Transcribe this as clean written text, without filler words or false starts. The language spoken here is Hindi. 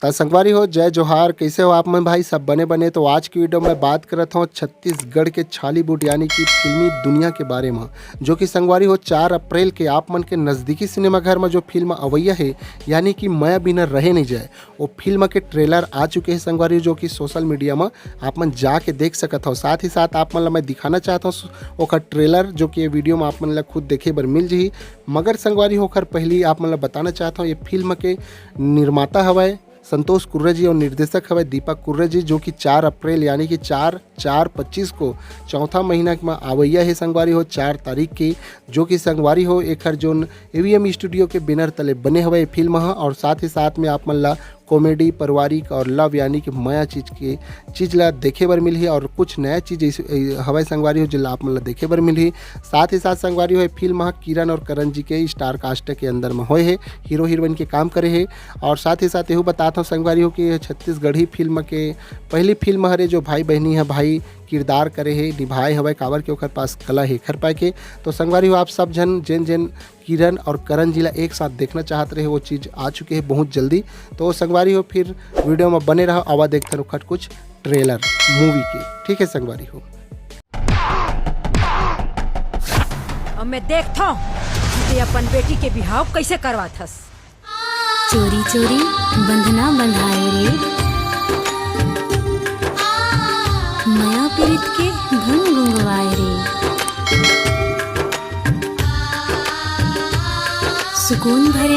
तो संगवारी हो जय जोहार, कैसे हो आप मन भाई सब बने बने। तो आज की वीडियो में बात करत हूँ छत्तीसगढ़ के छालीवुड यानी कि फिल्मी दुनिया के बारे में, जो कि संगवारी हो 4 अप्रैल के आप मन के नज़दीकी सिनेमाघर में जो फिल्म अवैया है यानी कि मैं बिना रहे नहीं जाए, वो फिल्म के ट्रेलर आ चुके हैं संगवारी, जो कि सोशल मीडिया में आप मन जाके देख सकत हो। साथ ही साथ आप मन ला मैं दिखाना चाहता हूँ ओकर ट्रेलर, जो कि ये वीडियो में आप मन ला खुद देखे बर मिल जाही। मगर संगवारी होकर पहली आप मन ला बताना चाहता हूँ ये फिल्म के निर्माता हवाए संतोष कुर्रे जी और निर्देशक हवे दीपक कुर्रे जी, जो कि 4 अप्रैल यानी कि 4/4/25 को चौथा महीना में आवैया है संगवारी हो 4 तारीख की, जो कि संगवारी हो एक जोन एवीएम स्टूडियो के बैनर तले बने हुए फिल्म है। और साथ ही साथ में आप मन ला कॉमेडी पारिवारिक और लव यानी कि माया चीज़ ला देखे बर मिली और कुछ नया चीज़ हवाई संगवारी हो जिला आप मन ला देखे बर मिली। साथ ही साथ संगवारी हो फिल्म किरण और करण जी के स्टार कास्ट के अंदर में होए है, हीरो हीरोइन के काम करे है। और साथ ही साथ यह बताता हूँ संगवारी हो कि छत्तीसगढ़ी फिल्म के पहली फिल्म हरे जो भाई बहनी है भाई किरदार करे है निभाए हवे काबर के ओकर पास कला है कर पाए के। तो संगवारी हो आप सब जन जेन किरण और करण जिला एक साथ देखना चाहते रहे वो चीज़ आ चुके हैं बहुत जल्दी। तो संगवारी हो फिर वीडियो में बने रहो, आवा देखते रहो कुछ ट्रेलर मूवी के, ठीक है संगवारी हो। अब मैं देखता हूँ कि अपन बेटी के बिहाव कैसे करवाथस। चोरी चोरी बंधना बंधाए रे, माया पीड़ित के धुन गुंगवाए रे, सुकून भरे